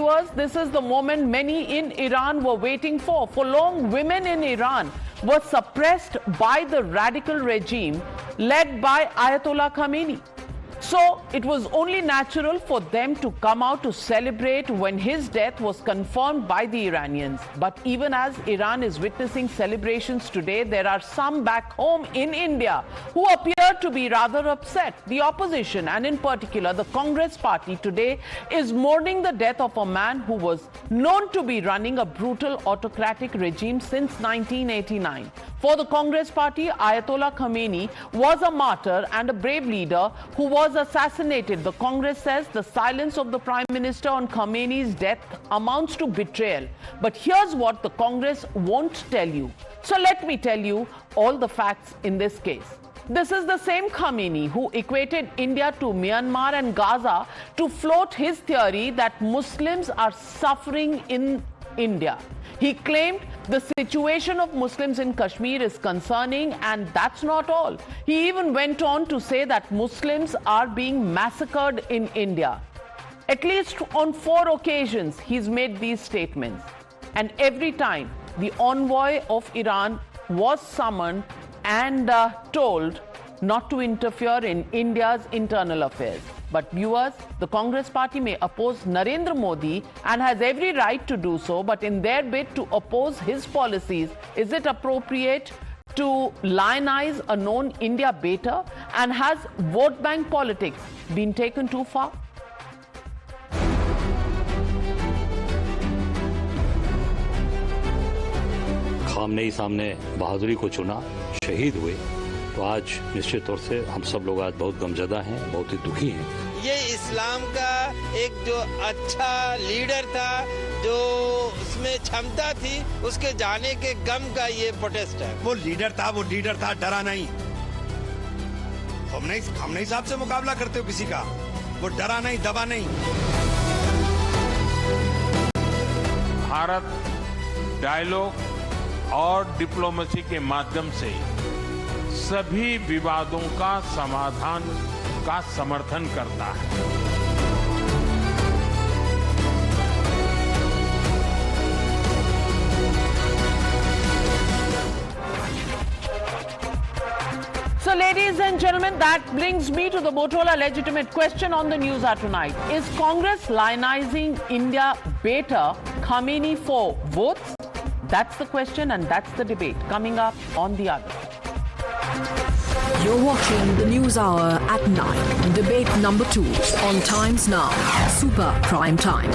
viewers, this is the moment many in Iran were waiting for. For long, women in Iran were suppressed by the radical regime led by Ayatollah Khamenei. So it was only natural for them to come out to celebrate when his death was confirmed by the Iranians. But even as Iran is witnessing celebrations today, there are some back home in India who appear to be rather upset. The opposition, and in particular the Congress party, today is mourning the death of a man who was known to be running a brutal autocratic regime since 1989. For the Congress party, Ayatollah Khamenei was a martyr and a brave leader who was assassinated. The Congress says the silence of the Prime Minister on Khamenei's death amounts to betrayal. But here's what the Congress won't tell you. So let me tell you all the facts in this case. This is the same Khamenei who equated India to Myanmar and Gaza to float his theory that Muslims are suffering in India. He claimed the situation of Muslims in Kashmir is concerning, and that's not all. He even went on to say that Muslims are being massacred in India. At least on 4 occasions, he's made these statements. And every time, the envoy of Iran was summoned and told not to interfere in India's internal affairs. But viewers, the Congress party may oppose Narendra Modi and has every right to do so, but in their bid to oppose his policies, is it appropriate to lionize a known India baiter? And has vote bank politics been taken too far? Khamenei सामने बहादुरी को चुना, शहीद हुए, तो आज निश्चित तौर से हम सब लोग आज बहुत गमजदा हैं, बहुत ही दुखी हैं। ये इस्लाम का एक जो अच्छा लीडर था, जो उसमें क्षमता थी, उसके जाने के गम का ये प्रोटेस्ट है। वो लीडर था, डरा नहीं। खamenei साहब से मुकाबला करते हो किसी का, वो डरा नहीं, दबा नहीं। भारत डायलॉग और डिप्लोमेसी के माध्यम से सभी विवादों का समाधान का समर्थन करता है। So, ladies and gentlemen, that brings me to the Motorola legitimate question on the news hour tonight. Is Congress lionizing India baiter Khamenei for votes? That's the question, and that's the debate coming up on the other. You're watching the News Hour at 9. Debate number 2 on Times Now. Super Prime Time.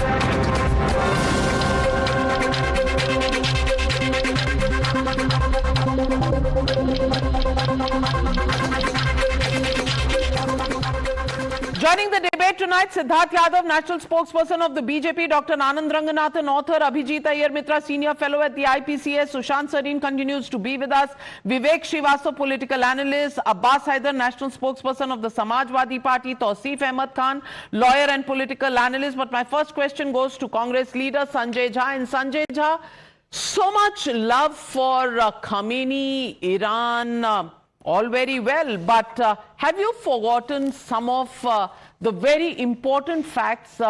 Joining the debate tonight, Siddharth Yadav, national spokesperson of the BJP, Dr. Anand Ranganathan, author, Abhijit Iyer Mitra, senior fellow at the IPCS, Sushant Sareen continues to be with us, Vivek Srivastava, political analyst, Abbas Haider, national spokesperson of the Samajwadi Party, Tausif Ahmed Khan, lawyer and political analyst. But my first question goes to Congress leader Sanjay Jha. And Sanjay Jha, so much love for Khamenei, Iran, all very well, but have you forgotten some of the very important facts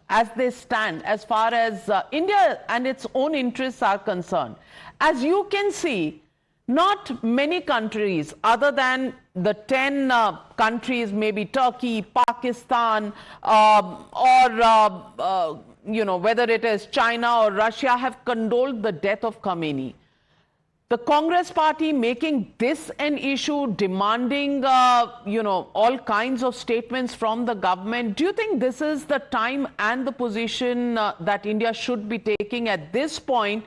as they stand as far as India and its own interests are concerned? As you can see, not many countries other than the 10 countries, maybe Turkey, Pakistan, or whether it is China or Russia, have condoled the death of Khamenei. The Congress party making this an issue, demanding, all kinds of statements from the government. Do you think this is the time and the position that India should be taking at this point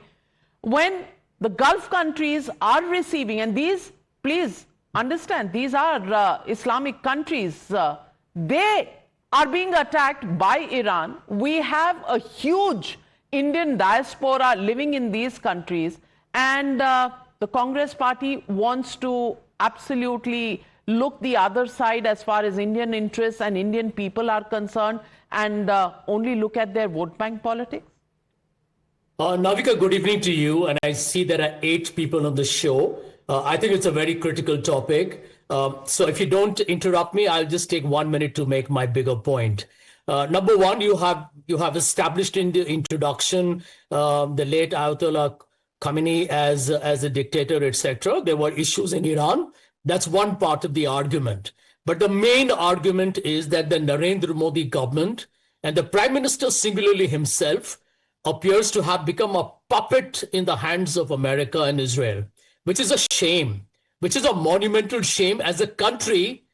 when the Gulf countries are receiving, and these, please understand, these are Islamic countries, they are being attacked by Iran. We have a huge Indian diaspora living in these countries. And the Congress party wants to absolutely look the other side as far as Indian interests and Indian people are concerned, and only look at their vote bank politics? Navika, good evening to you. And I see there are 8 people on the show. I think it's a very critical topic. So if you don't interrupt me, I'll just take 1 minute to make my bigger point. Number one, you have established in the introduction the late Ayatollah Khamenei as a dictator, etc. There were issues in Iran. That's one part of the argument. But the main argument is that the Narendra Modi government and the Prime Minister singularly himself appears to have become a puppet in the hands of America and Israel, which is a shame, which is a monumental shame as a country.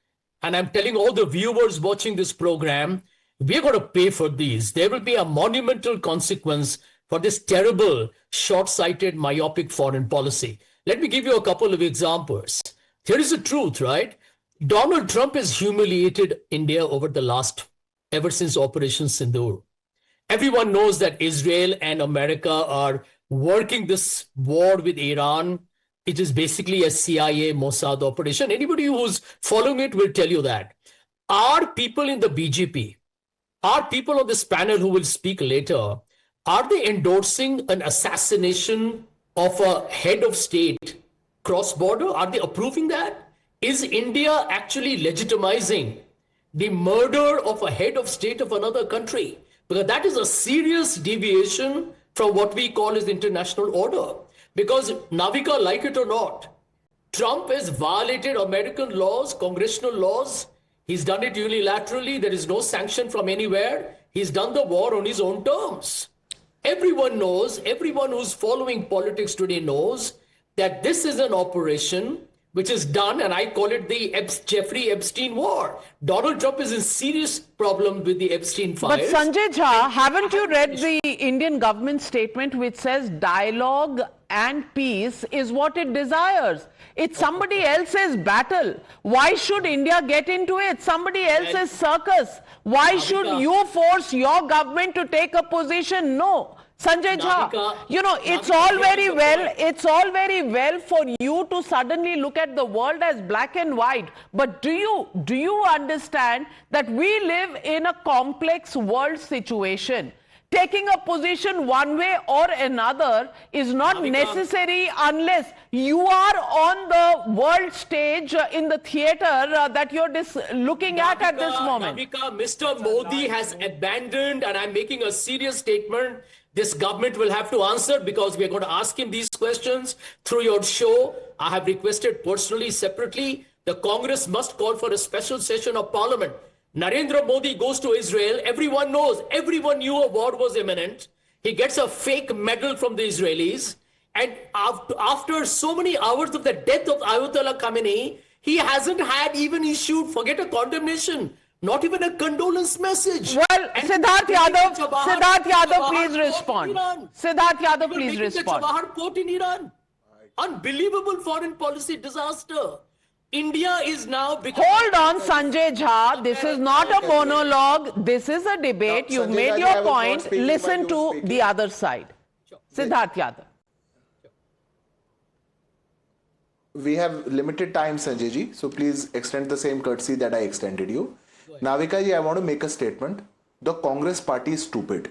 And I'm telling all the viewers watching this program, we're going to pay for these. There will be a monumental consequence for this terrible, short-sighted, myopic foreign policy. Let me give you a couple of examples. Here is the truth, right? Donald Trump has humiliated India ever since Operation Sindoor. Everyone knows that Israel and America are working this war with Iran. It is basically a CIA Mossad operation. Anybody who's following it will tell you that. Are people in the BJP, are people on this panel who will speak later, are they endorsing an assassination of a head of state cross-border? Are they approving that? Is India actually legitimizing the murder of a head of state of another country? Because that is a serious deviation from what we call as international order. Because Navika, like it or not, Trump has violated American laws, congressional laws. He's done it unilaterally. There is no sanction from anywhere. He's done the war on his own terms. Everyone knows, everyone who's following politics today knows that this is an operation which is done, and I call it the Jeffrey Epstein war. Donald Trump is in serious problem with the Epstein files. But Sanjay Jha, haven't you read the Indian government statement which says dialogue and peace is what it desires? It's somebody else's battle. Why should India get into it? Somebody else's circus. Why should you force your government to take a position? No. Sanjay Jha, you know, it's all very well for you to suddenly look at the world as black and white. But do you understand that we live in a complex world situation? Taking a position one way or another is not necessary unless you are on the world stage in the theater that you're looking at this moment. Navika, Mr. Modi has abandoned, and I'm making a serious statement, this government will have to answer because we're going to ask him these questions through your show. I have requested personally, separately, the Congress must call for a special session of Parliament. Narendra Modi goes to Israel. Everyone knows, everyone knew a war was imminent. He gets a fake medal from the Israelis. And after so many hours of the death of Ayatollah Khamenei, he hasn't had even issued, forget a condemnation, not even a condolence message. Well, Siddharth Yadav, please respond. Siddharth Yadav, please respond. The Chabahar port in Iran. Unbelievable foreign policy disaster. India is now becoming... Hold on, Sanjay Jha. This is not a monologue. This is a debate. You've made your point. Listen to the other side. Siddharth Yadav. We have limited time, Sanjay ji. So please extend the same courtesy that I extended you. Navika ji, I want to make a statement. The Congress party is stupid.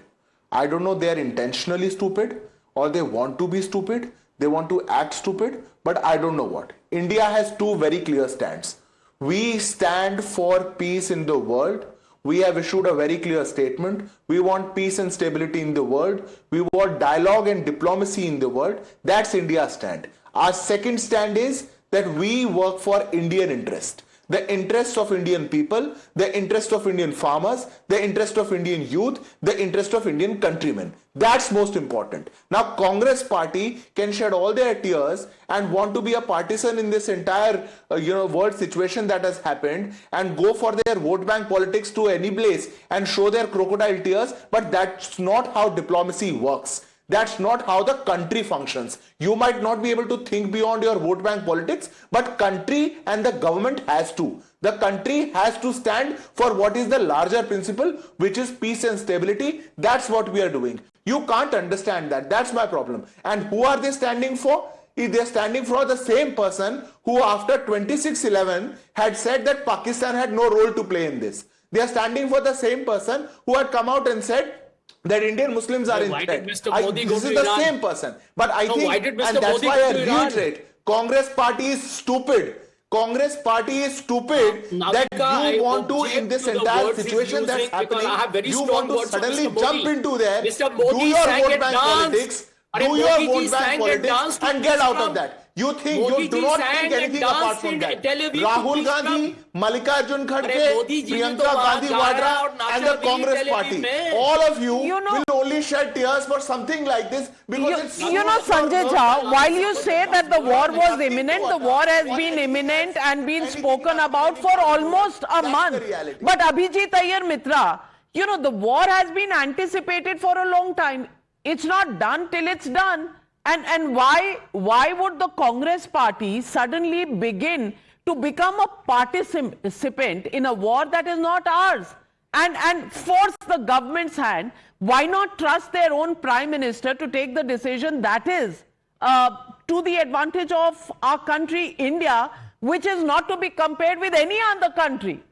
I don't know they are intentionally stupid or they want to be stupid. They want to act stupid, but I don't know what. India has two very clear stands. We stand for peace in the world. We have issued a very clear statement. We want peace and stability in the world. We want dialogue and diplomacy in the world. That's India's stand. Our second stand is that we work for Indian interest. The interest of Indian people, the interest of Indian farmers, the interest of Indian youth, the interest of Indian countrymen. That's most important. Now, Congress party can shed all their tears and want to be a partisan in this entire world situation that has happened and go for their vote bank politics to any place and show their crocodile tears. But that's not how diplomacy works. That's not how the country functions. You might not be able to think beyond your vote bank politics, but country and the government has to. The country has to stand for what is the larger principle, which is peace and stability. That's what we are doing. You can't understand that. That's my problem. And who are they standing for? They're standing for the same person who after 26/11 had said that Pakistan had no role to play in this. They are standing for the same person who had come out and said that Indian Muslims are in threat. This is the same person. But I think, and that's why I reiterate, Congress party is stupid. Congress party is stupid that you want to, in this entire situation that's happening, you want to suddenly jump into there, do your vote bank politics, do your vote bank politics and get out of that. You think, you do not think anything apart from that. Rahul Gandhi, Mallikarjun Kharge, Priyanka Gandhi Vadra and the Congress party, all of you will only shed tears for something like this because it's... You know, Sanjay Jha, while you say that the war was imminent, the war has been imminent and been spoken about for almost a month. But Abhijit Iyer Mitra, you know, the war has been anticipated for a long time. It's not done till it's done. And why would the Congress party suddenly begin to become a participant in a war that is not ours and force the government's hand? Why not trust their own prime minister to take the decision that is to the advantage of our country, India, which is not to be compared with any other country?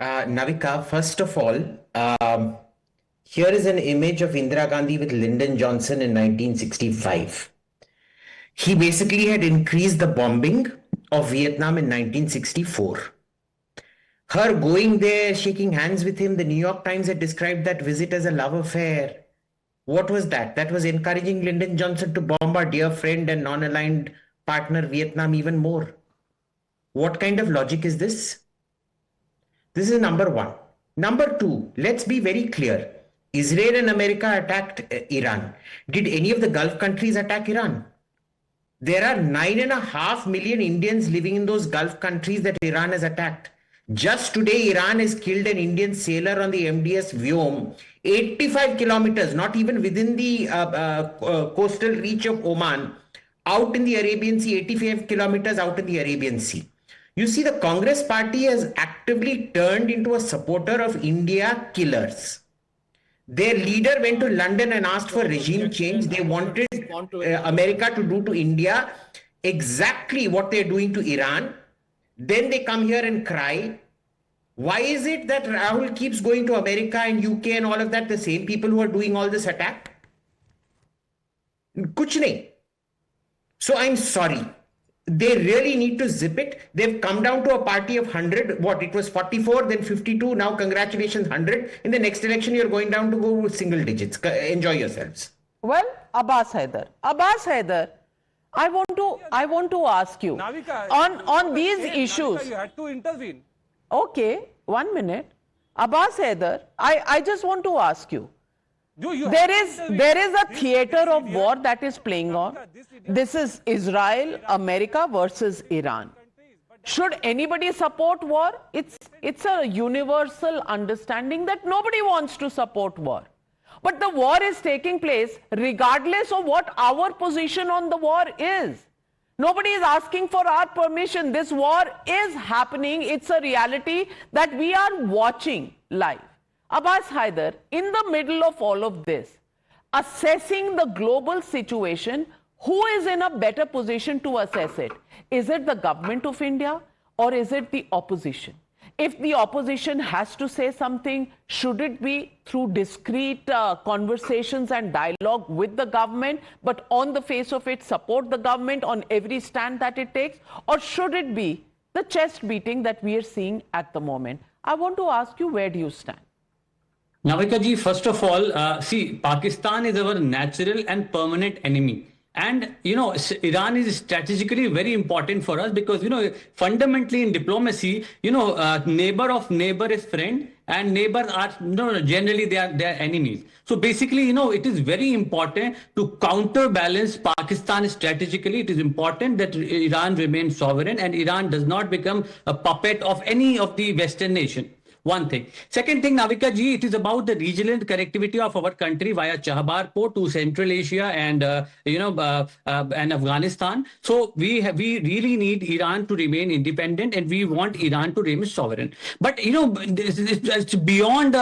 Navika, first of all, here is an image of Indira Gandhi with Lyndon Johnson in 1965. He basically had increased the bombing of Vietnam in 1964. Her going there, shaking hands with him, the New York Times had described that visit as a love affair. What was that? That was encouraging Lyndon Johnson to bomb our dear friend and non-aligned partner Vietnam even more. What kind of logic is this? This is number one. Number two, let's be very clear. Israel and America attacked Iran. Did any of the Gulf countries attack Iran? There are 9.5 million Indians living in those Gulf countries that Iran has attacked. Just today, Iran has killed an Indian sailor on the MDS Vyom, 85 kilometers, not even within the coastal reach of Oman, out in the Arabian Sea, 85 kilometers out in the Arabian Sea. You see, the Congress party has actively turned into a supporter of India killers. Their leader went to London and asked for regime change. They wanted America to do to India exactly what they're doing to Iran. Then they come here and cry. Why is it that Rahul keeps going to America and UK and all of that, the same people who are doing all this attack? Kuch nahi. So I'm sorry. They really need to zip it. They've come down to a party of 100. What? It was 44, then 52. Now, congratulations, 100. In the next election, you're going down to go with single digits. Enjoy yourselves. Well, Abbas Haider, I want to ask you, Navika, on these issues. You had to intervene. Okay, 1 minute. Abbas Haider, I just want to ask you. There is a theater of war that is playing on. This is Israel, America versus Iran. Should anybody support war? It's a universal understanding that nobody wants to support war. But the war is taking place regardless of what our position on the war is. Nobody is asking for our permission. This war is happening. It's a reality that we are watching live. Abbas Haider, in the middle of all of this, assessing the global situation, who is in a better position to assess it? Is it the government of India or is it the opposition? If the opposition has to say something, should it be through discreet conversations and dialogue with the government, but on the face of it, support the government on every stand that it takes? Or should it be the chest beating that we are seeing at the moment? I want to ask you, where do you stand? Navika ji, first of all, see, Pakistan is our natural and permanent enemy. And, Iran is strategically very important for us because, fundamentally in diplomacy, neighbor of neighbor is friend and neighbors are, generally they are enemies. So basically, it is very important to counterbalance Pakistan strategically. It is important that Iran remains sovereign and Iran does not become a puppet of any of the Western nation. One thing. Second thing, Navika ji, it is about the regional connectivity of our country via Chahbar Port to Central Asia and and Afghanistan. So we really need Iran to remain independent and we want Iran to remain sovereign. But it's beyond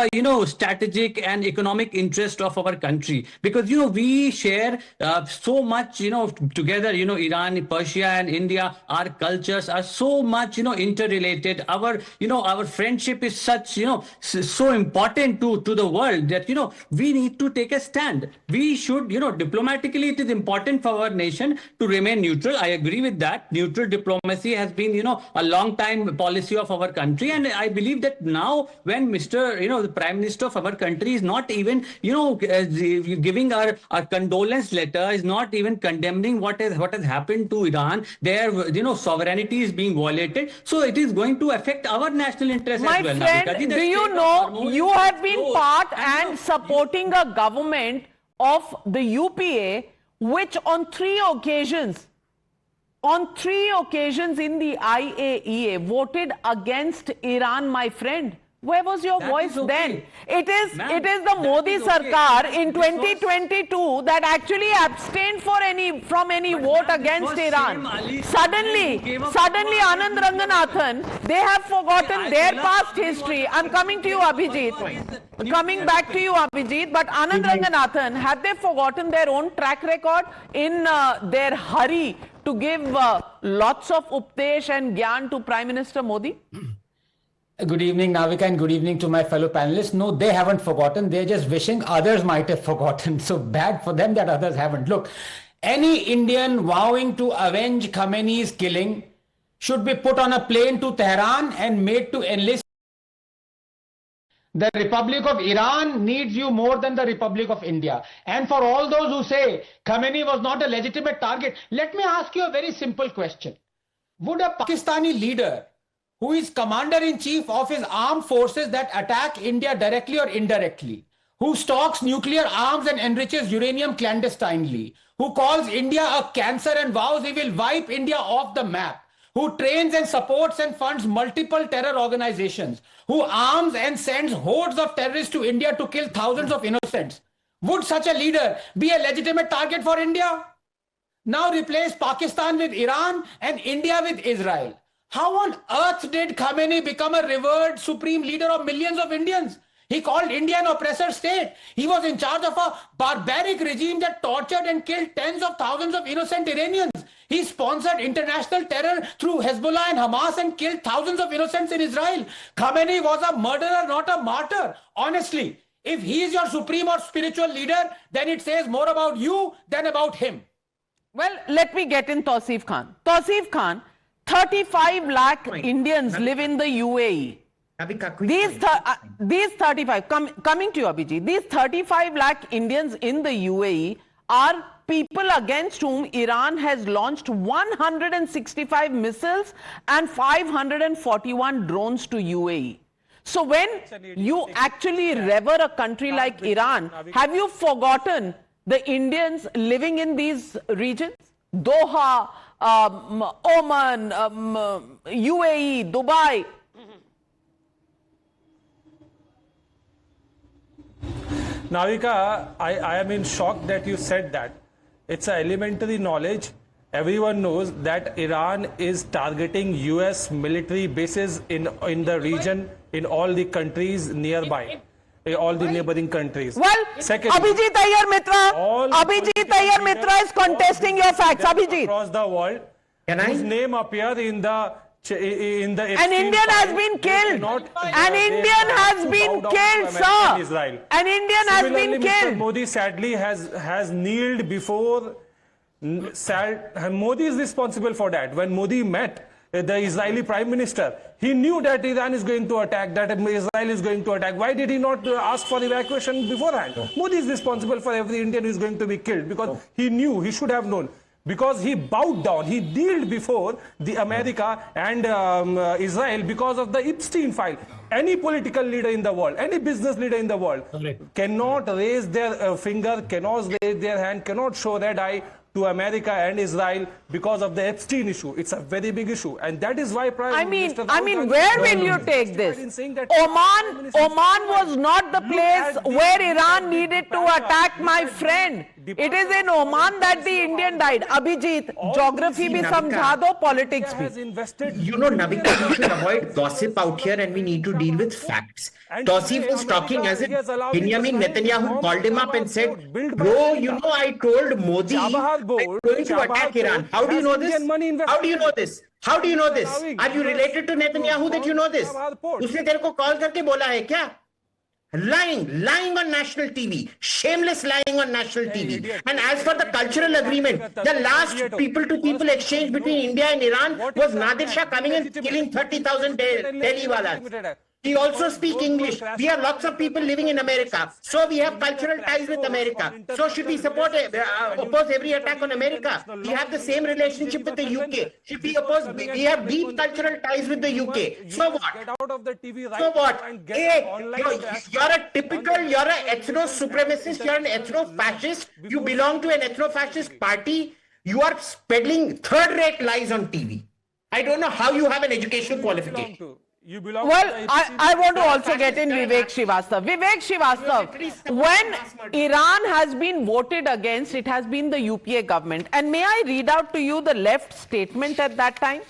strategic and economic interest of our country because we share so much together. Iran, Persia, and India. Our cultures are so much interrelated. Our friendship is such such, so important to the world that, we need to take a stand. We should, diplomatically, it is important for our nation to remain neutral. I agree with that. Neutral diplomacy has been, a long time policy of our country. And I believe that now when the Prime Minister of our country is not even, giving our condolence letter, is not even condemning what has happened to Iran, their, sovereignty is being violated. So it is going to affect our national interest as well. My friend, do you know, you have been part and supporting a government of the UPA, which on three occasions in the IAEA voted against Iran, my friend. Where was your voice then? It is the Modi Sarkar in 2022 that actually abstained from any vote against Iran. Suddenly, Anand Ranganathan, they have forgotten their past history. I'm coming to you, Abhijit. Coming back to you, Abhijit. But Anand Ranganathan, have they forgotten their own track record in their hurry to give lots of updesh and gyan to Prime Minister Modi? Good evening, Navika, and good evening to my fellow panelists. No, they haven't forgotten. They're just wishing others might have forgotten. So bad for them that others haven't. Look, any Indian vowing to avenge Khamenei's killing should be put on a plane to Tehran and made to enlist. The Republic of Iran needs you more than the Republic of India. And for all those who say Khamenei was not a legitimate target, let me ask you a very simple question. Would a Pakistani leader who is commander-in-chief of his armed forces that attack India directly or indirectly, who stocks nuclear arms and enriches uranium clandestinely, who calls India a cancer and vows he will wipe India off the map, who trains and supports and funds multiple terror organizations, who arms and sends hordes of terrorists to India to kill thousands of innocents, would such a leader be a legitimate target for India? Now replace Pakistan with Iran and India with Israel. How on earth did Khamenei become a revered supreme leader of millions of Indians? He called India an oppressor state. He was in charge of a barbaric regime that tortured and killed tens of thousands of innocent Iranians. He sponsored international terror through Hezbollah and Hamas and killed thousands of innocents in Israel. Khamenei was a murderer, not a martyr. Honestly, if he is your supreme or spiritual leader, then it says more about you than about him. Well, let me get in Tausif Khan. Tausif Khan, 35 lakh Indians live in the UAE. These 35, coming to you, Abhijit, these 35 lakh Indians in the UAE are people against whom Iran has launched 165 missiles and 541 drones to UAE. So when you actually revere a country like Iran, have you forgotten the Indians living in these regions? Doha, Oman, UAE, Dubai. Navika, I am in shock that you said that. It's an elementary knowledge. Everyone knows that Iran is targeting US military bases in the region, in all the countries nearby. All the neighboring countries. Well, secondly, Abhijit Iyer Mitra is contesting your facts. Abhijit, across the world, whose name appear in the an Indian has been killed. An Indian has been killed, sir. Israel. An Indian has been killed. Mr. Modi sadly has kneeled before. Modi is responsible for that. When Modi met the Israeli Prime Minister, he knew that Iran is going to attack, that Israel is going to attack. Why did he not ask for evacuation beforehand? No. Modi is responsible for every Indian who is going to be killed because he knew, he should have known. Because he bowed down, he kneeled before the America and Israel because of the Epstein file. Any political leader in the world, any business leader in the world cannot raise their finger, cannot raise their hand, cannot show red eye to America and Israel because of the Epstein issue. It's a very big issue, and that is why Prime Minister. I mean, where will you take this? Oman was not the place where Iran needed to attack, my friend. It is in Oman that the Indian died. Abhijit, geography bhi samjha do, politics bhi. You know, Navika, we should avoid gossip out here and we need to deal with facts. Tausif was talking as if Benjamin Netanyahu called him up and said, bro, you know, I told Modi I'm going to attack Iran. How do you know this? How do you know this? How do you know this? Are you related to Netanyahu that you know this? उसने तेरे को call करके बोला है क्या? Lying on national TV, shameless lying on national TV. And as for the cultural agreement, the last people-to-people exchange between India and Iran was Nadir Shah coming and killing 30,000 Delhi walas. We also speak English. We have lots of people living in America. So we have cultural ties with America. So should we oppose every attack on America? We have the same relationship with the UK. Should we oppose? We have deep cultural ties with the UK. So what? So what? Hey, you're an ethno-supremacist, you're an ethno-fascist. You belong to an ethno-fascist party. You are peddling third-rate lies on TV. I don't know how you have an educational qualification. Well, I want to also get in Vivek Srivastava. Vivek Srivastava, when Iran has been voted against, it has been the UPA government. And may I read out to you the left statement at that time?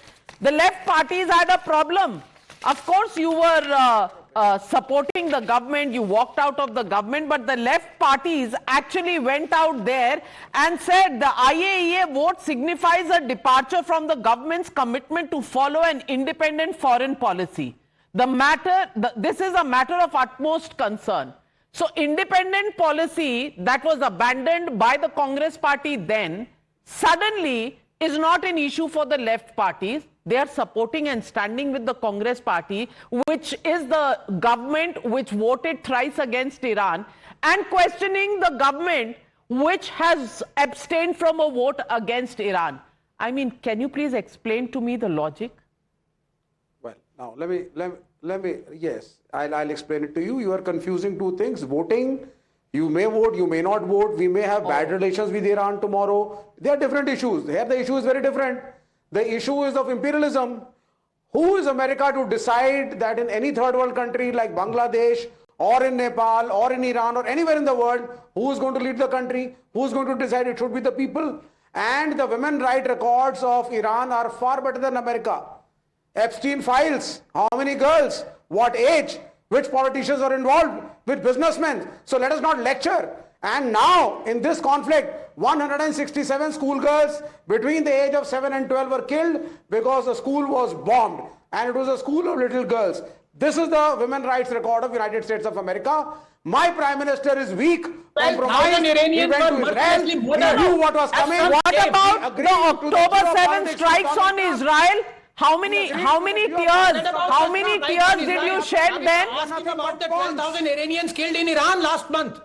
The left parties had a problem. Of course, you were supporting the government, you walked out of the government, but the left parties actually went out there and said the IAEA vote signifies a departure from the government's commitment to follow an independent foreign policy. This is a matter of utmost concern. So independent policy that was abandoned by the Congress party then suddenly is not an issue for the left parties. They are supporting and standing with the Congress party, which is the government which voted thrice against Iran, and questioning the government which has abstained from a vote against Iran. I mean, can you please explain to me the logic? Well, now let me, yes, I'll explain it to you. You are confusing two things. Voting, you may vote, you may not vote. We may have bad relations with Iran tomorrow. They are different issues. Here the issue is very different. The issue is of imperialism. Who is America to decide that in any third world country like Bangladesh or in Nepal or in Iran or anywhere in the world, who is going to lead the country? Who is going to decide? It should be the people. And the women rights records of Iran are far better than America. Epstein files, how many girls, what age, which politicians are involved, which businessmen. So let us not lecture. And now in this conflict, 167 schoolgirls between the age of 7 and 12 were killed because the school was bombed. And it was a school of little girls. This is the women rights record of United States of America. My Prime Minister is weak, compromised. He went to Israel. He knew what was coming. What about the October 7 strikes on Israel? How many tears did you shed then? Asking about the 12,000 Iranians killed in Iran last month.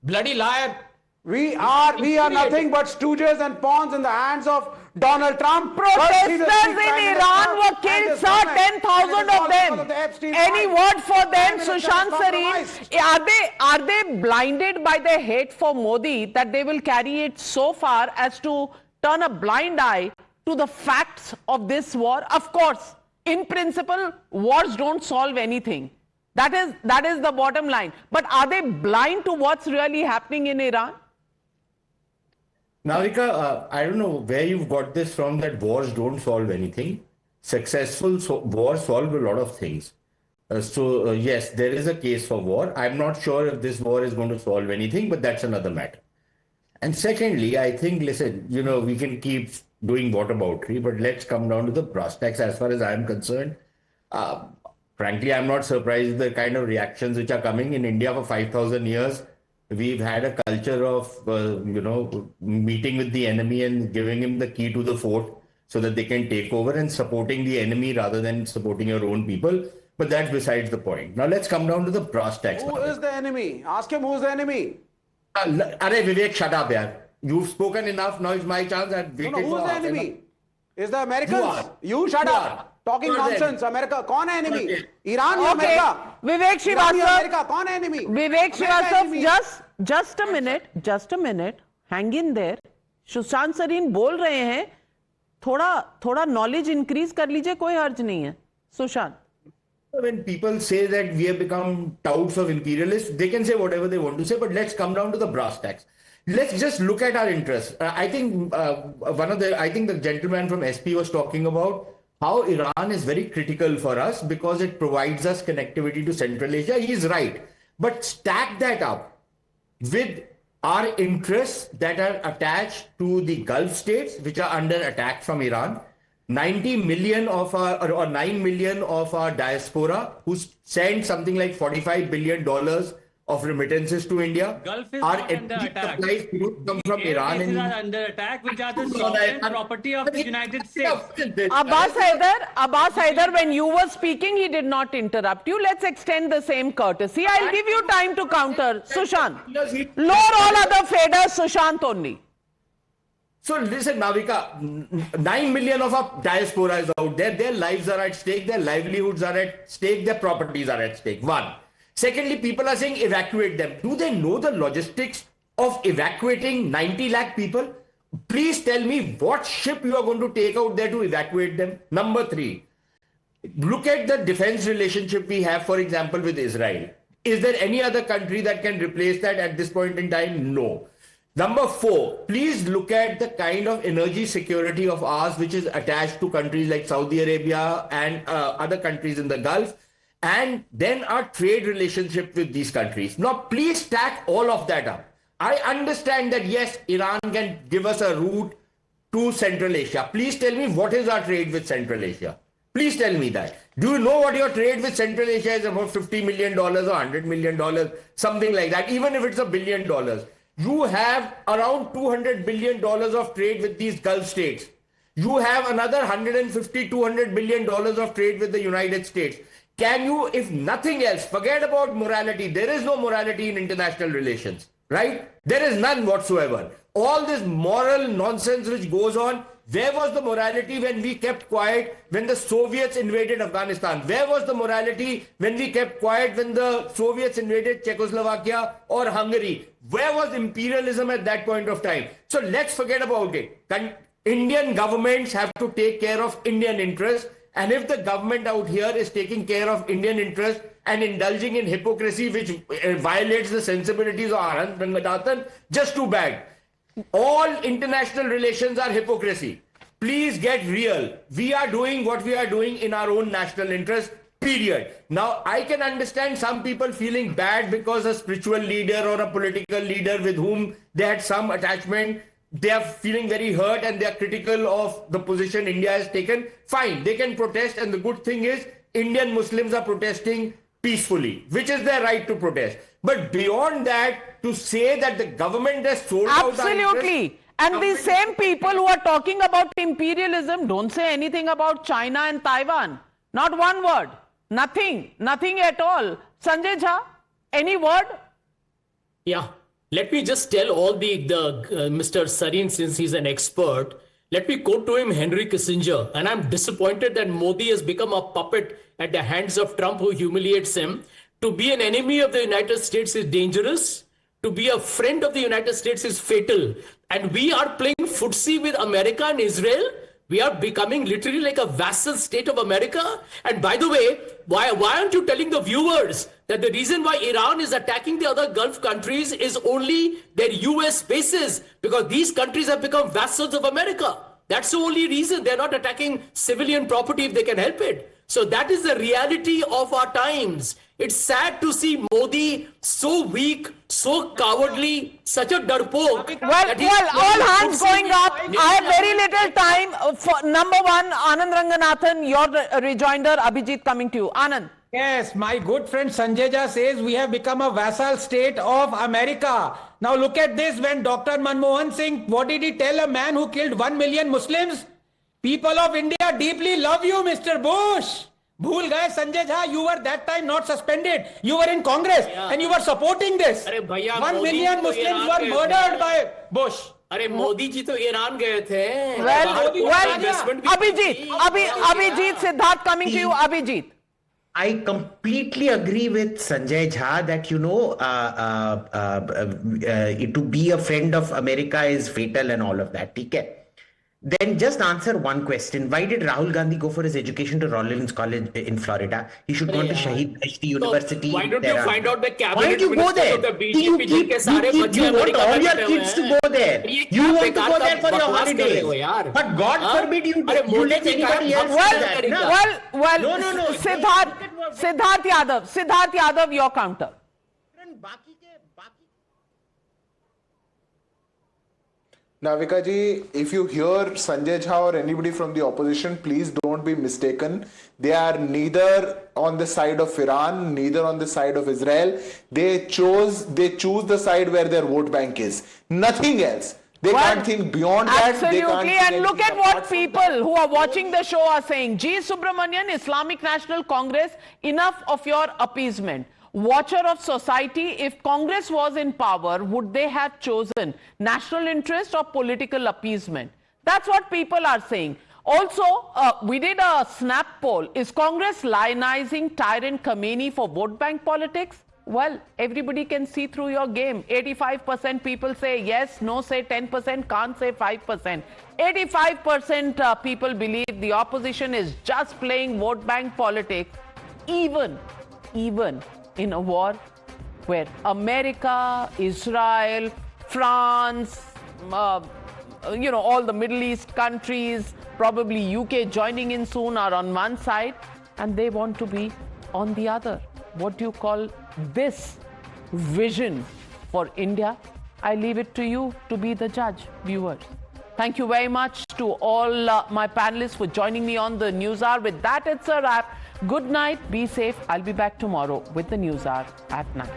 Bloody liar. We are nothing but stooges and pawns in the hands of Donald Trump. Protesters in Iran were killed, sir, 10,000 of them. Any word for them, Sushant Sareen? Are they blinded by their hate for Modi that they will carry it so far as to turn a blind eye to the facts of this war? Of course, in principle, wars don't solve anything. That is the bottom line. But are they blind to what's really happening in Iran? Navika, I don't know where you've got this from, that wars don't solve anything. Successful wars solve a lot of things. Yes, there is a case for war. I'm not sure if this war is going to solve anything, but that's another matter. And secondly, I think, listen, we can keep doing whataboutery, but let's come down to the prospects as far as I'm concerned. Frankly, I'm not surprised at the kind of reactions which are coming. In India for 5,000 years. We've had a culture of, meeting with the enemy and giving him the key to the fort so that they can take over, and supporting the enemy rather than supporting your own people. But that's besides the point. Now let's come down to the prospects. Who is the enemy? Ask him who's the enemy. Vivek, shut up, yaar. You've spoken enough. Now it's my chance. Who's the enemy? Is the Americans? You shut up. Talking nonsense. America, कौन है enemy? Iran या America? Vivek Srivastava. America, कौन है enemy? Vivek Srivastava, just a minute. Hang in there. Sushant Sarin बोल रहे हैं. थोड़ा knowledge increase कर लीजिए, कोई हर्ज नहीं है. Sushant. When people say that we have become touts of imperialists, they can say whatever they want to say, but let's come down to the brass tacks. let's just look at our interests. I think the gentleman from SP was talking about how Iran is very critical for us because it provides us connectivity to Central Asia. He is right. But stack that up with our interests that are attached to the Gulf states, which are under attack from Iran. 90 million of our, or 9 million of our diaspora who send something like $45 billion of remittances to India. Gulf is our not under attack. Supplies come from Iran. Air bases are under attack, which are the sovereign property of the United States. Abbas Haider, when you were speaking, he did not interrupt you. Let's extend the same courtesy. I'll give you time to counter. Sushant. Lower all other faders, Sushant only. So listen, Navika, 9 million of our diaspora is out there. Their lives are at stake. Their livelihoods are at stake. Their properties are at stake. One. Secondly, people are saying evacuate them. Do they know the logistics of evacuating 90 lakh people? Please tell me what ship you are going to take out there to evacuate them. Number three, look at the defense relationship we have, for example, with Israel. Is there any other country that can replace that at this point in time? No. Number four, please look at the kind of energy security of ours, which is attached to countries like Saudi Arabia and other countries in the Gulf, and then our trade relationship with these countries. Now, please stack all of that up. I understand that, yes, Iran can give us a route to Central Asia. Please tell me, what is our trade with Central Asia? Please tell me that. Do you know what your trade with Central Asia is? About $50 million or $100 million, something like that, even if it's $1 billion. You have around $200 billion of trade with these Gulf states. You have another $150, $200 billion of trade with the United States. Can you, if nothing else, forget about morality. There is no morality in international relations, right? There is none whatsoever. All this moral nonsense which goes on, where was the morality when we kept quiet when the Soviets invaded Afghanistan? Where was the morality when we kept quiet when the Soviets invaded Czechoslovakia or Hungary? Where was imperialism at that point of time? So let's forget about it. Indian governments have to take care of Indian interests. And if the government out here is taking care of Indian interests and indulging in hypocrisy which violates the sensibilities of Anand Ranganathan, just too bad. All international relations are hypocrisy. Please get real. We are doing what we are doing in our own national interest, period. Now, I can understand some people feeling bad because a spiritual leader or a political leader with whom they had some attachment, they are feeling very hurt and they are critical of the position India has taken. Fine, they can protest, and the good thing is Indian Muslims are protesting peacefully, which is their right to protest. But beyond that, to say that the government has sold out... Absolutely. And these same people who are talking about imperialism don't say anything about China and Taiwan. Not one word. Nothing. Nothing at all. Sanjay Jha, any word? Yeah. Let me just tell all Mr. Sarin, since he's an expert, let me quote to him Henry Kissinger. And I'm disappointed that Modi has become a puppet at the hands of Trump, who humiliates him. To be an enemy of the United States is dangerous. To be a friend of the United States is fatal. And we are playing footsie with America and Israel. We are becoming literally like a vassal state of America. And by the way, why aren't you telling the viewers that the reason why Iran is attacking the other Gulf countries is only their US bases? Because these countries have become vassals of America. That's the only reason. They're not attacking civilian property if they can help it. So that is the reality of our times. It's sad to see Modi so weak, so cowardly, such a darpok. Well, all hands going up. I have very little time. For number one, Anand Ranganathan, your rejoinder, Abhijit, coming to you. Anand. Yes, my good friend Sanjay Jha says we have become a vassal state of America. Now look at this. When Dr. Manmohan Singh, what did he tell a man who killed 1 million Muslims? People of India deeply love you, Mr. Bush. Bhool gaye Sanjay Jha, you were that time not suspended. You were in Congress and you were supporting this. 1 million Muslims were murdered by Bush. अरे मोदी जी तो Iran गए थे. Well, Abhijit, Siddharth, coming to you, Abhijit. I completely agree with Sanjay Jha that, to be a friend of America is fatal and all of that. Okay? Then just answer one question. Why did Rahul Gandhi go for his education to Rollins College in Florida? He should go to Shahid Bashti University. Why don't you find out the cabinet? Why don't you go there? You want all your kids to go there. You want to go there for your holidays. But God forbid you let anybody else do that. Well, no. Siddharth Yadav, your counter. Navika ji, if you hear Sanjay Jha or anybody from the opposition, please don't be mistaken. They are neither on the side of Iran, neither on the side of Israel. They choose the side where their vote bank is. Nothing else. They can't think beyond that. Absolutely. And look at what people who are watching the show are saying. G. Subramanian, Islamic National Congress, enough of your appeasement. Watcher of society, if Congress was in power, would they have chosen national interest or political appeasement? That's what people are saying. Also, we did a snap poll. Is Congress lionizing tyrant Khamenei for vote bank politics? Well, everybody can see through your game. 85% people say yes, no say 10%, can't say 5%. 85% people believe the opposition is just playing vote bank politics, even in a war where America, Israel, France, all the Middle East countries, probably UK joining in soon, are on one side, and they want to be on the other. What do you call this vision for India? I leave it to you to be the judge, viewers. Thank you very much to all my panelists for joining me on the News Hour. With that, it's a wrap. Good night, be safe. I'll be back tomorrow with the News Hour at 9.